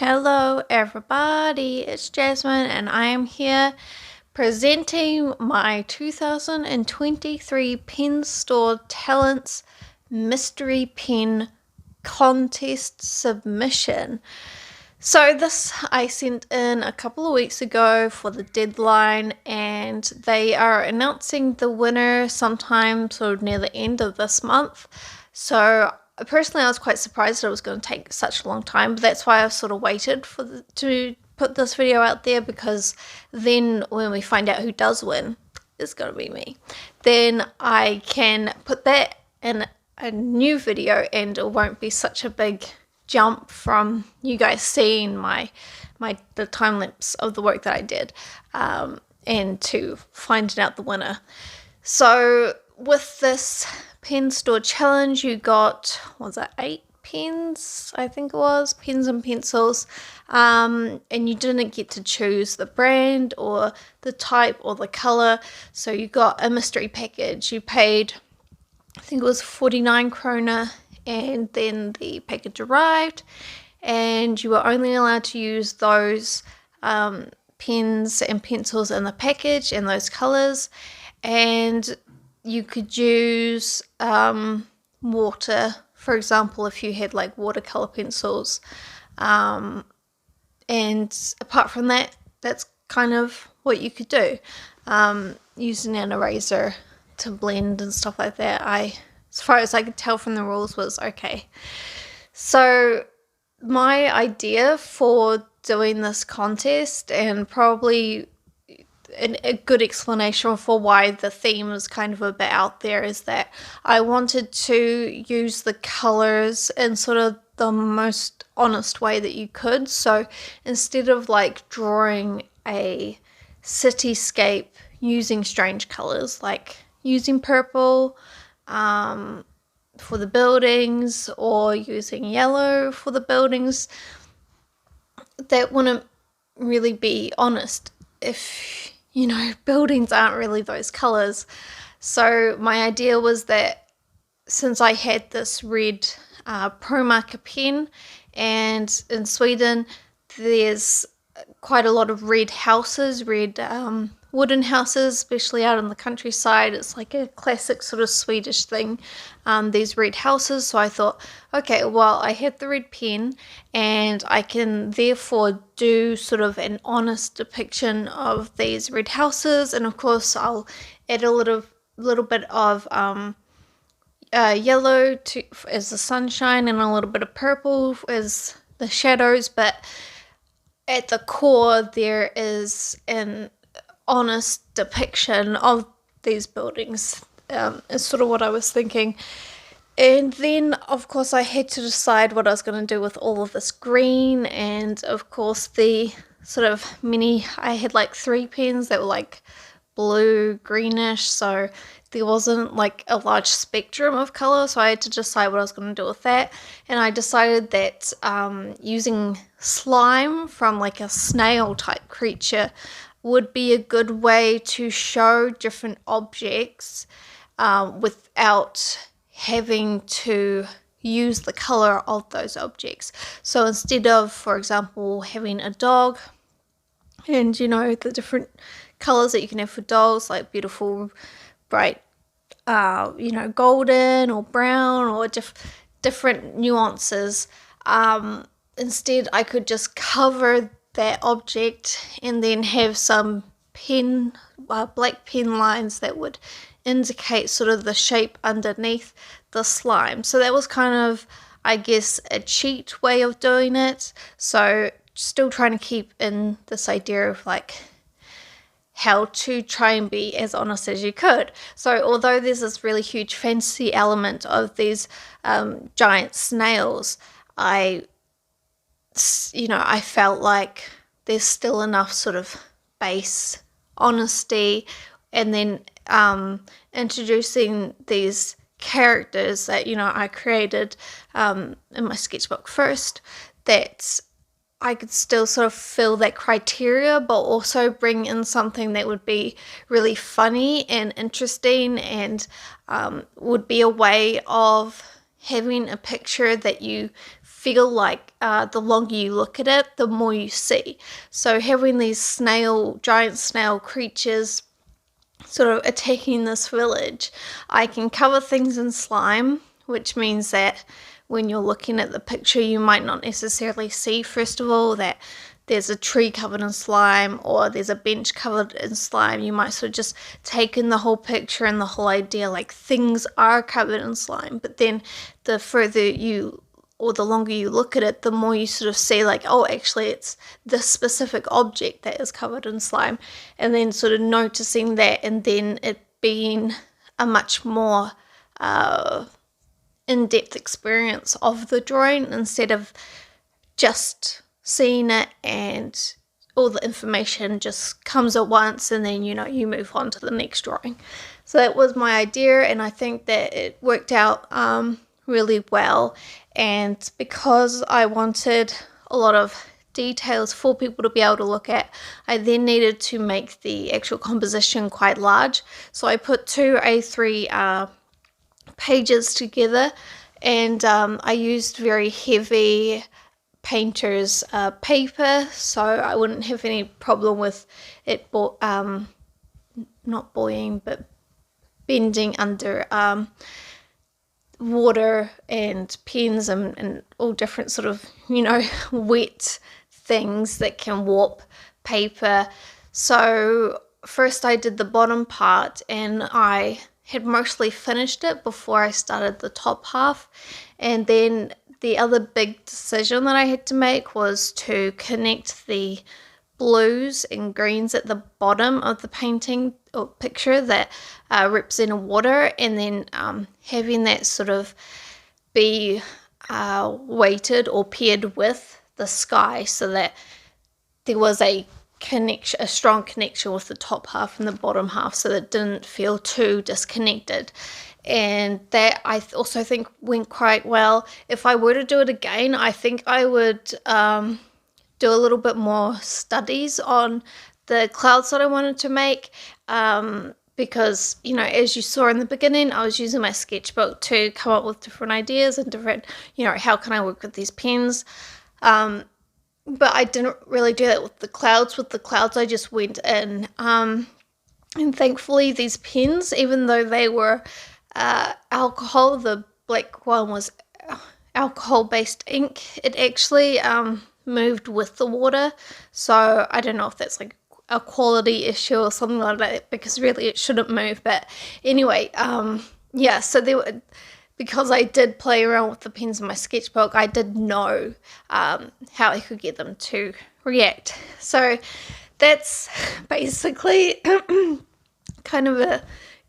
Hello everybody, it's Jasmine and I am here presenting my 2023 Penstore Talents Mystery Pen Contest submission. So this I sent in a couple of weeks ago for the deadline, and they are announcing the winner sometime sort of near the end of this month. So personally I was quite surprised that it was going to take such a long time, but that's why I've sort of waited to put this video out there, because then when we find out who does win, it's going to be me. Then I can put that in a new video and it won't be such a big jump from you guys seeing the time lapse of the work that I did and to finding out the winner. So with this Penstore challenge, you got, was it 8 pens? I think it was pens and pencils, and you didn't get to choose the brand or the type or the color. So you got a mystery package. You paid, I think it was 49 krona, and then the package arrived, and you were only allowed to use those pens and pencils in the package and those colors, and you could use water, for example, if you had like watercolor pencils, and apart from that, that's kind of what you could do, using an eraser to blend and stuff like that. As far as I could tell from the rules, was okay. So my idea for doing this contest, and probably a good explanation for why the theme is kind of a bit out there, is that I wanted to use the colors in sort of the most honest way that you could. So instead of like drawing a cityscape using strange colors, like using purple for the buildings or using yellow for the buildings, that wouldn't really be honest if, you know, buildings aren't really those colors. So my idea was that since I had this red Promarker pen, and in Sweden there's quite a lot of red houses, red wooden houses, especially out in the countryside. It's like a classic sort of Swedish thing, these red houses. So I thought, okay, well, I had the red pen and I can therefore do sort of an honest depiction of these red houses, and of course I'll add a little bit of yellow as the sunshine, and a little bit of purple as the shadows, but at the core there is an honest depiction of these buildings, is sort of what I was thinking. And then of course I had to decide what I was going to do with all of this green, and of course the sort of I had like 3 pens that were like blue, greenish, so there wasn't like a large spectrum of color, so I had to decide what I was going to do with that. And I decided that using slime from like a snail type creature would be a good way to show different objects without having to use the color of those objects. So instead of, for example, having a dog, and you know the different colors that you can have for dogs, like beautiful bright golden or brown or different nuances, instead I could just cover that object and then have some black pen lines that would indicate sort of the shape underneath the slime. So that was kind of, I guess, a cheat way of doing it. So still trying to keep in this idea of like how to try and be as honest as you could. So although there's this really huge fantasy element of these giant snails, I felt like there's still enough sort of base honesty, and then introducing these characters that I created in my sketchbook first, that I could still sort of fill that criteria, but also bring in something that would be really funny and interesting, and would be a way of having a picture that you feel like the longer you look at it, the more you see. So having these giant snail creatures sort of attacking this village, I can cover things in slime, which means that when you're looking at the picture, you might not necessarily see, first of all, that there's a tree covered in slime or there's a bench covered in slime. You might sort of just take in the whole picture and the whole idea, like things are covered in slime. But then the further you, or the longer you look at it, the more you sort of see like, oh, actually it's this specific object that is covered in slime. And then sort of noticing that, and then it being a much more in-depth experience of the drawing, instead of just seeing it and all the information just comes at once and then you move on to the next drawing. So that was my idea, and I think that it worked out really well. And because I wanted a lot of details for people to be able to look at, I then needed to make the actual composition quite large. So I put 2 A3 pages together, and I used very heavy painter's paper, so I wouldn't have any problem with it not buoying but bending under water and pens and all different sort of wet things that can warp paper. So first I did the bottom part, and I had mostly finished it before I started the top half. And then the other big decision that I had to make was to connect the blues and greens at the bottom of the painting or picture that represent water, and then having that sort of be weighted or paired with the sky, so that there was a strong connection with the top half and the bottom half, so that it didn't feel too disconnected. And that I also think went quite well. If I were to do it again, I think I would do a little bit more studies on the clouds that I wanted to make, because as you saw in the beginning, I was using my sketchbook to come up with different ideas and different, how can I work with these pens. But I didn't really do that with the clouds. With the clouds, I just went in, and thankfully these pens, even though they were alcohol, the black one was alcohol-based ink, it actually moved with the water. So I don't know if that's like a quality issue or something like that, because really it shouldn't move. But anyway, yeah, so because I did play around with the pens in my sketchbook, I did know how I could get them to react. So that's basically kind of a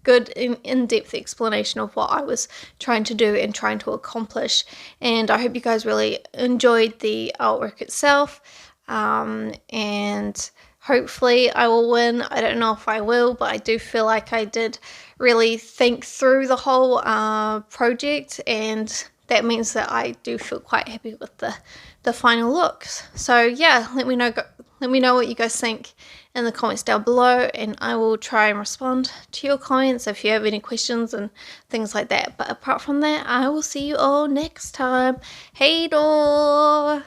good in-depth explanation of what I was trying to do and trying to accomplish. And I hope you guys really enjoyed the artwork itself, and hopefully I will win. I don't know if I will, but I do feel like I did really think through the whole project, and that means that I do feel quite happy with the final looks. So yeah, let me know what you guys think in the comments down below, and I will try and respond to your comments if you have any questions and things like that. But apart from that, I will see you all next time. Hey door!